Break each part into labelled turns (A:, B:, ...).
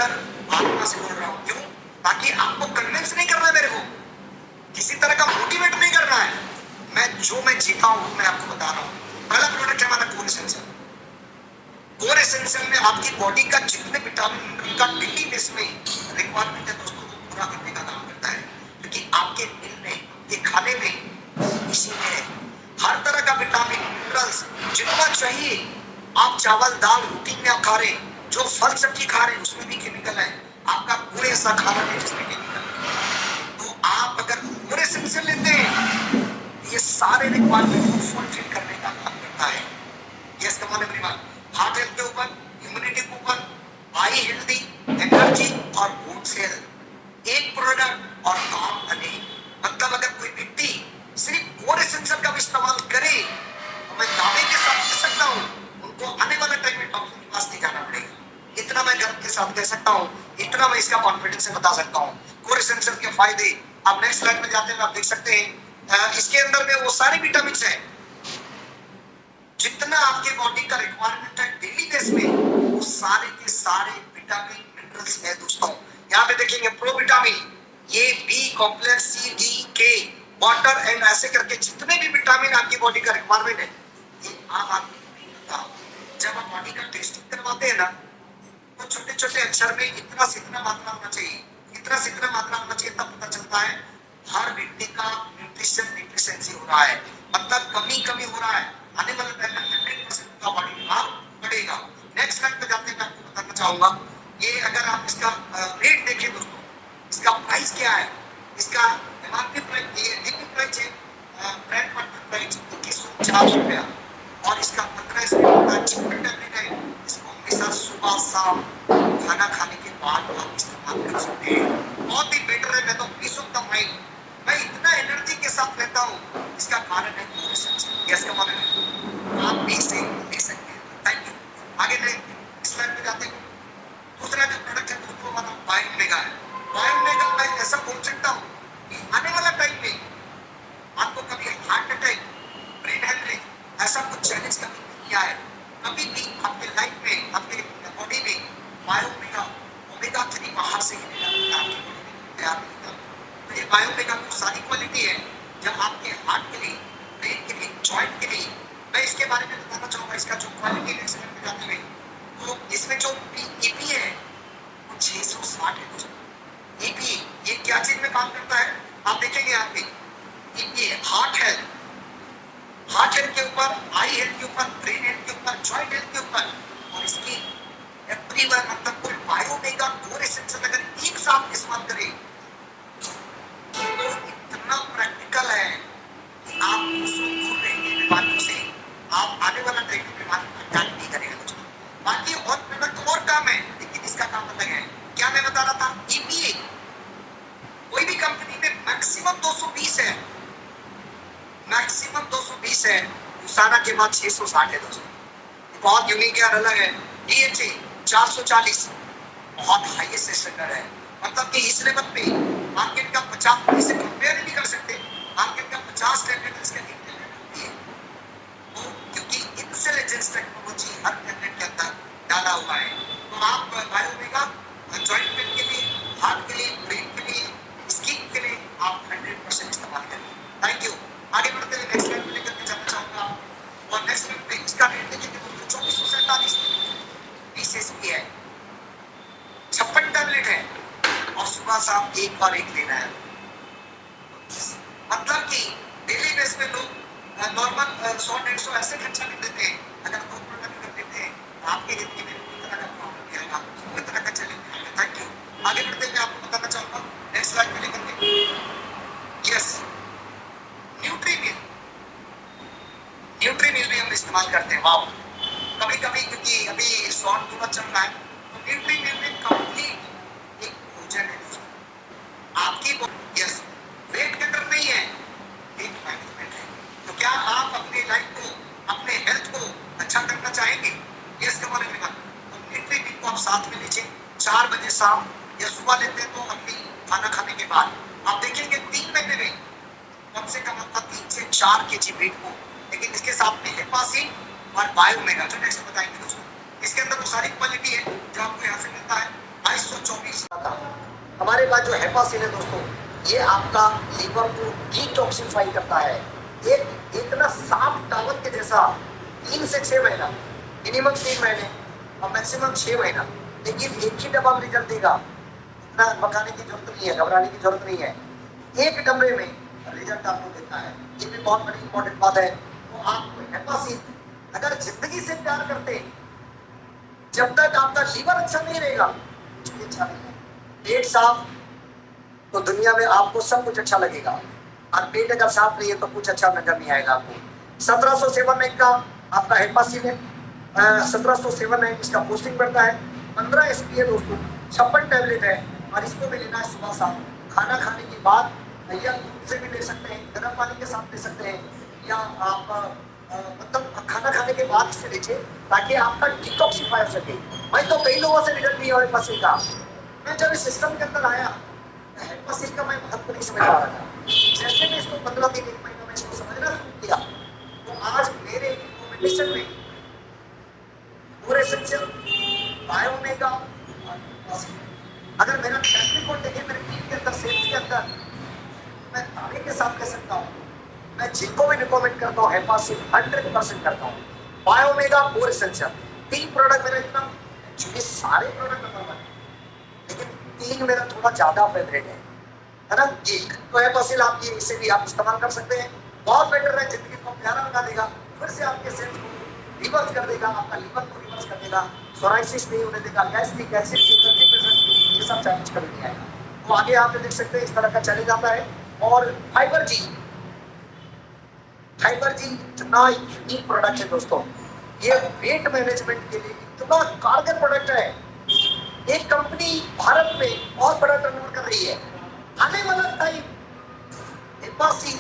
A: अंदर आत्मा से बोल रहा हूं। क्यों? ताकि आपको कन्विंस नहीं करना है, मेरे को किसी तरह का मोटिवेट नहीं करना है। मैं जीता हूं, मैं आपको बता रहा हूं। पहला प्रोडक्ट है हमारा कोर एसेंशियल। कोर एसेंशियल में आपकी बॉडी का जितने विटामिन का डेली बेस में रिक्वायरमेंट है दोस्तों, वो पूरा करने का काम करता है। क्योंकि आपके मील में, ये खाने में, इसी में हर तरह का विटामिन मिनरल्स जितना चाहिए। आप चावल दाल रोटी में आप खा रहे, जो फल सब्जी खा रहे, उसमें भी केमिकल है। आपका गुड़ ऐसा खाना है जिसमें केमिकल है। तो आप अगर कोर एसेंशियल लेते हैं, ये सारे रिक्वायरमेंट को फुलफिल करने का काम करता है। Yes come on everyone. Heart health के ऊपर, इम्यूनिटी के ऊपर, आई हेल्दी, एनर्जी और बोन्स हेल्थ। एक प्रोडक्ट और काम अनेक। मतलब अगर कोई व्यक्ति सिर्फ कोर एसेंशियल का इस्तेमाल करे तो मैं दावे के साथ कह सकता हूं, उनको आने वाले टाइम में डॉक्टर के पास नहीं जाना पड़ेगा। इतना मैं गर्व के साथ कह सकता हूं, इतना मैं इसका कॉन्फिडेंस से बता सकता हूं। कोर एसेंशियल के फायदे आप नेक्स्ट स्लाइड में जाते हैं, आप देख सकते हैं। इसके अंदर में वो सारे विटामिन है जितना आपके बॉडी का रिक्वायरमेंट है डेली बेस में, वो सारे के सारे विटामिन मिनरल्स है दोस्तों। यहाँ पे देखेंगे प्रो विटामिन, ये बी कॉम्प्लेक्स, सी डी के, वाटर एंड ऐसे करके जितने भी विटामिन आपकी बॉडी का रिक्वायरमेंट है, ये आम आदमी को नहीं मिलता। जब आप बॉडी का टेस्टिंग करवाते हैं ना, तो छोटे छोटे अक्षर में इतना से इतना मात्रा होना चाहिए, इतना से इतना मात्रा होना चाहिए, तब पता चलता है हर व्यक्ति का न्यूट्रिशन डिफिशियंसी हो रहा है, मतलब कमी हो रहा है। आने वाले टाइम में 100% का बॉडी विभाग बढ़ेगा। नेक्स्ट स्लाइड पे जाते हैं, मैं आपको बताना चाहूंगा, ये अगर आप इसका रेट देखें दोस्तों, इसका प्राइस क्या है, इसका एमआरपी प्राइस, ये डीपी प्राइस है, ब्रांड पार्टनर प्राइस 2150 रुपया, और इसका 15 का चिकन टैबलेट है। इसको हमेशा सुबह शाम खाना खाने के बाद आप इस्तेमाल कर सकते हैं। बहुत ही बेटर है। मैं तो पीस ऑफ द माइंड, मैं इतना एनर्जी के साथ रहता हूँ, इसका कारण है core essential. Yes come on, आप भी से ले सकते हैं। Thank you. आगे नेक्स्ट स्लाइड पे जाते हैं। दूसरा जो प्रोडक्ट है दोस्तों हमारा बायोमेगा है। बायोमेगा मैं ऐसा बोल सकता हूँ कि आने वाला टाइम में आपको कभी हार्ट अटैक, ब्रेन हेमरेज, ऐसा कुछ चैलेंज कभी नहीं आया। कभी भी आपके लाइफ में, आपके बॉडी में बायोमेगा, ओमेगा 3 बाहर से ही निकलता है, आपकी बॉडी में तैयार नहीं होता। तो ये बायोमेगा की सारी क्वालिटी है जब आपके हार्ट के लिए, ब्रेन के लिए, जॉइंट के लिए। मैं इसके बारे में बताना चाहूँगा, इसका जो क्वालिटी नेक्स्ट में जाते हुए, तो इसमें जो ईपी है वो 660 है दोस्तों। ईपी ये क्या चीज में काम करता है आप देखेंगे यहाँ पे। EP heart health, heart health के ऊपर, आई हेल्थ के ऊपर, ब्रेन हेल्थ के ऊपर, जॉइंट हेल्थ के ऊपर, और इसकी एवरीवन, मतलब कोई बायोमेगा कोर एसेंशियल अगर एक साथ इस्तेमाल करे तो इतना प्रैक्टिकल है कि आप उसको दूर रहेंगे बीमारियों से। आप आने वाला टाइम में बीमारी का अटैक नहीं करेगा दोस्तों। बाकी और प्रोडक्ट और काम है, लेकिन इसका काम अलग है। क्या मैं बता रहा था, ईपीए कोई भी कंपनी में मैक्सिमम 220 है, मैक्सिमम 220 है। उसाना के बाद 660 है दोस्तों, बहुत यूनिक है और अलग है। डीएचए 440 बहुत हाईएस्ट स्टैंडर्ड है। मतलब कि इस लेवल पे मार्केट का 50 से कंपेयर नहीं कर सकते। मार्केट का 50 टैबलेट इसके टैबलेट है, तो क्योंकि इंटेलिजेंस टेक्नोलॉजी हर टैबलेट के अंदर डाला हुआ है। तो आप बायोमेगा जॉइंट पेन के लिए, हार्ट के लिए, ब्रेन के लिए, स्किन के लिए आप 100% इस्तेमाल करें। Thank you. आगे बढ़ते हुए नेक्स्ट स्लाइड में लेकर के जाना चाहूँगा, और नेक्स्ट स्लाइड पे इसका रेट देखेंगे तो 2447 पीसेस भी है, 56 टैबलेट है, और सुबह शाम एक बार एक लेना है। मतलब कि डेली बेस पे लोग नॉर्मल 100-150 ऐसे खर्चा कर देते हैं। अगर 2 प्रोडक्ट कर देते हैं तो आपकी जिंदगी में कोई तरह का प्रॉब्लम नहीं आएगा, कोई तरह का चैलेंज नहीं आएगा। Thank you. आगे बढ़ते हुए आपको बताना चाहूँगा नेक्स्ट स्लाइड में लेकर के, यस, न्यूट्रीमिल। न्यूट्रीमिल भी हम इस्तेमाल करते हैं। वाओ, कभी कभी क्योंकि अभी सॉन थोड़ा चल रहा है, तो न्यूट्रीमिल में कंप्लीट एक भोजन है दोस्तों। आपकी यस वेट कटर नहीं है, वेट मैनेजमेंट है। तो क्या आप अपने लाइफ को, अपने हेल्थ को अच्छा करना चाहेंगे? Yes come on everyone. तो न्यूट्रीमिल को आप साथ में लीजिए, 4 बजे शाम या सुबह लेते हैं तो अपनी खाना खाने के बाद आप देखेंगे 3 महीने में कम से कम आपका 3 से 4 केजी वेट को। लेकिन इसके साथ में हेपासिन और बायोमेगा जो नेक्स्ट बताएंगे दोस्तों, इसके अंदर वो सारी क्वालिटी है जो आपको यहाँ से मिलता है। हमारे पास जो हेपासिन है दोस्तों, ये आपका लीवर को डिटॉक्सिफाई करता है। एक इतना साफ टावल के जैसा 3 से 6 महीना, मिनिमम 3 महीने और मैक्सिमम 6 महीना, लेकिन एक ही डब्बा में रिजल्ट देगा। इतना भगाने की जरूरत नहीं है, घबराने की जरूरत नहीं है। एक डब्बे में रिजल्ट आपको देता है। ये भी बहुत बड़ी इंपॉर्टेंट बात है। तो आप हेपासिन अगर जिंदगी से प्यार करते हैं, जब तक आपका लीवर अच्छा नहीं रहेगा कुछ भी अच्छा नहीं है। पेट साफ तो दुनिया में आपको सब कुछ अच्छा लगेगा, और पेट अगर साफ नहीं है तो कुछ अच्छा नजर नहीं आएगा आपको। 1707 का आपका हेपासिन है, 1707 इसका पोस्टिंग बढ़ता है। 15 SP है दोस्तों, 56 टैबलेट है, और इसको भी लेना है सुबह शाम, खाना खाने के बाद, या दूध से भी ले सकते हैं, गर्म पानी के साथ ले सकते हैं, या आप मतलब खाना खाने के बाद इसे लीजिए ताकि आपका डिटॉक्सिफाई हो सके। मैं तो कई लोगों से रिजल्ट नहीं हुआ हेपासिन का। मैं जब इस सिस्टम के अंदर आया, हेपासिन का मैं महत्व नहीं समझ पा रहा था। जैसे मैं इसको 15 दिन 1 महीना में इसको समझना शुरू किया, तो आज मेरे रिकमेंडेशन में पूरे एसेंशियल, बायोमेगा और हेपासिन। अगर मेरा ट्रैक रिकॉर्ड देखें मेरे टीम के अंदर, सेल्स के अंदर, मैं दावे के साथ कह सकता हूँ, मैं जिनको भी रिकमेंड करता हूँ हेपासिन 100% करता हूँ। बायोमेगा, पूरे एसेंशियल, 3 प्रोडक्ट मेरा इतना, एक्चुअली सारे प्रोडक्ट नंबर 1 है, लेकिन 3 मेरा थोड़ा ज्यादा फेवरेट है ना। ये तो हेपासिन आप ये इसे भी आप इस्तेमाल कर सकते हैं, बहुत बेटर है, जिंदगी को प्यारा बना देगा, फिर से आपके सेल्स को रिवर्स कर देगा, आपका लीवर को रिवर्स कर देगा, सोराइसिस नहीं होने देगा, गैस्ट्रिक एसिड की 30% ये सब चैलेंज कर नहीं आएगा। तो आगे आप देख सकते हैं इस तरह का चैलेंज आता है। और फाइबर जी, फाइबर जी इतना यूनिक प्रोडक्ट है दोस्तों, ये वेट मैनेजमेंट के लिए इतना कारगर प्रोडक्ट है। एक कंपनी भारत में बहुत बड़ा टर्नओवर कर रही है, आने वाला टाइम हेपासिन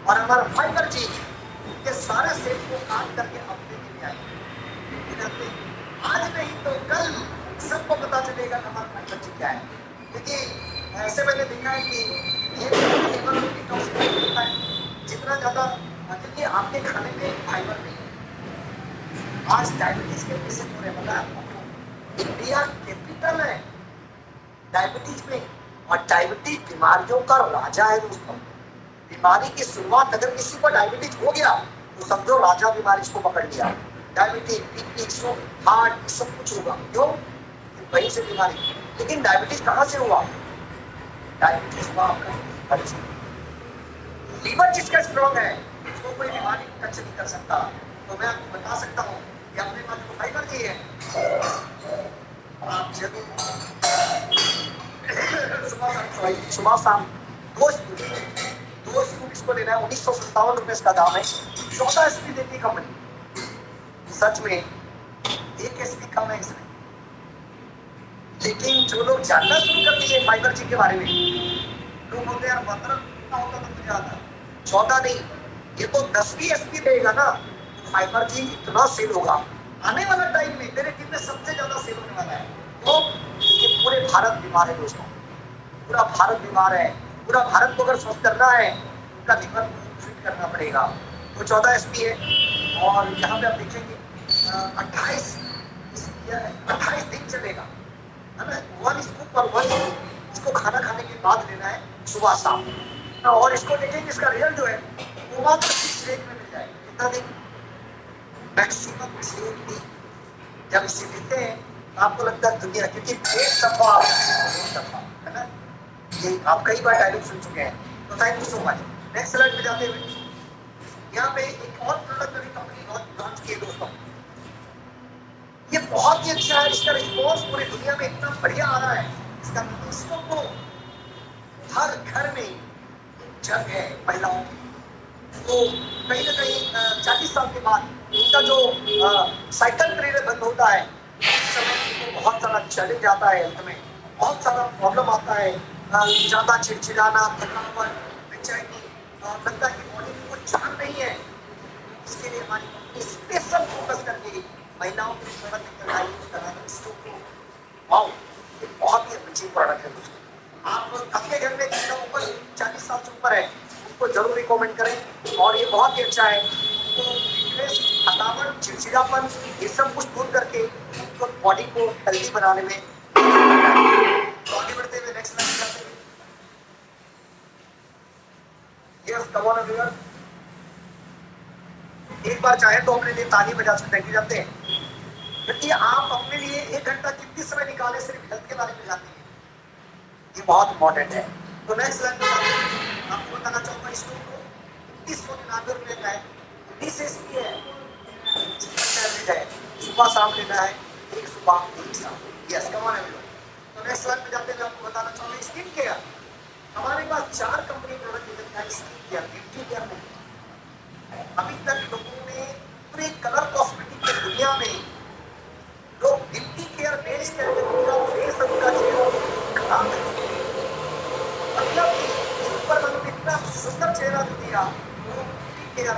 A: और हमारा फाइबर जी के सारे सेल को काट करके अपने के लिए आएंगे। आज नहीं तो कल सबको पता चलेगा कि हमारा फाइबर जी क्या है। क्योंकि ऐसे मैंने देखा है कि ये लीवर को डिटॉक्सिफाई करता है जितना ज्यादा, क्योंकि आपके खाने में फाइबर नहीं है। आज डायबिटीज के पेशेंट हो रहे हैं, पता है आपको, इंडिया कैपिटल है डायबिटीज में, और डायबिटीज बीमारियों का राजा है दोस्तों। बीमारी की शुरुआत, अगर किसी को डायबिटीज हो गया तो समझो राजा बीमारी इसको पकड़ लिया। डायबिटीज, बीपी, स्ट्रोक, हार्ट, सब कुछ होगा। क्यों? वहीं से बीमारी। लेकिन डायबिटीज कहाँ से हुआ? डायबिटीज हुआ आपका लीवर से। लीवर जिसका स्ट्रॉन्ग है उसको कोई बीमारी टच नहीं कर सकता। तो मैं आपको बता सकता हूँ कि अपने पास जो फाइबर जी है, आप जरूर सुबह शाम 2 स्कूप इसको लेना है। 1957 रुपए इसका दाम है। 14 SP देती कंपनी, सच में 1 SP कम है इसमें। लेकिन जो लोग जानना शुरू कर दिए फाइबर जी के बारे में, लोग बोलते हैं यार 15 होता तो मुझे आता, 14 नहीं, ये तो 10 भी SP देगा ना, फाइबर जी इतना सेल होगा। आने वाला टाइम में मेरे टीम में सबसे ज्यादा सेल होने वाला है। तो ये पूरे भारत बीमार है दोस्तों, पूरा भारत बीमार है। पूरा भारत को अगर स्वस्थ करना है, उनका लीवर को फिट करना पड़ेगा। तो 14 SP है, और यहाँ पे आप देखेंगे 28 दिन चलेगा, है ना। 1 स्कूप और 1 स्कूप इसको खाना खाने के बाद लेना है सुबह शाम। और इसको देखेंगे इसका रिजल्ट जो है वो मात्र 6 रेट में मिल जाएगा। कितना दिन? मैक्सिमम 6 दिन। जब इसे लेते हैं आपको लगता है दुनिया, क्योंकि पेट सफा है ना। ये आप कई बार डायलॉग सुन चुके हैं। तो thank you so much. Next slide में जाते हुए यहाँ पे एक और प्रोडक्ट अभी कंपनी लॉन्च की है दोस्तों, ये बहुत ही अच्छा है। इसका रिस्पॉन्स पूरी दुनिया में इतना बढ़िया आ रहा है। इसका दोस्तों को हर घर में एक जग है महिलाओं की। तो कहीं ना कहीं 40 साल के बाद उनका जो साइकिल पीरियड बंद होता है, उस समय उनको बहुत सारा चैलेंज आता है, हेल्थ में बहुत सारा प्रॉब्लम आता है, ज़्यादा चिड़चिड़ाना, थकावट, बेचैनी, लगता है कि बॉडी में कुछ जान नहीं है। इसके लिए हमारी कंपनी स्पेशल फोकस करके महिलाओं के लिए प्रोडक्ट लेकर आई है। उसका नाम है वाओ, ये बहुत ही अच्छी प्रोडक्ट है दोस्तों। आप अपने घर में जिनका ऊपर 40 साल से ऊपर है उनको जरूर रिकमेंड करें, और ये बहुत ही अच्छा है। उनको फिटनेस, थकावट, चिड़चिड़ापन, ये सब कुछ दूर करके उनको बॉडी को हेल्दी बनाने में तो आगे बढ़ते हुए नेक्स्ट लाइन जाते हैं। Yes, come on everyone. एक बार चाहे तो अपने लिए ताली बजा सकते हैं। जानते हैं क्योंकि आप अपने लिए 1 घंटा कितनी समय निकाले सिर्फ हेल्थ के बारे में जानने के लिए, ये बहुत इंपॉर्टेंट है। तो नेक्स्ट लाइन में आपको बताना चाहूंगा, स्टोव को 2999 का है, 19 एसपी है, है, सुबह शाम लेना है, एक सुबह एक शाम। Yes, come on everyone. तो नेक्स्ट लाइन में जाते हैं आपको बताना चाहूंगा स्किन केयर। हमारे पास 4 कंपनी प्रोडक्ट है स्किन केयर, ब्यूटी केयर में। अभी तक लोगों ने पूरे कलर कॉस्मेटिक की दुनिया में लोग ब्यूटी केयर बेच करके उनका फेस, उनका चेहरा खराब कर चुके हैं। मतलब कि ऊपर वालों ने इतना सुंदर चेहरा जो दिया वो ब्यूटी केयर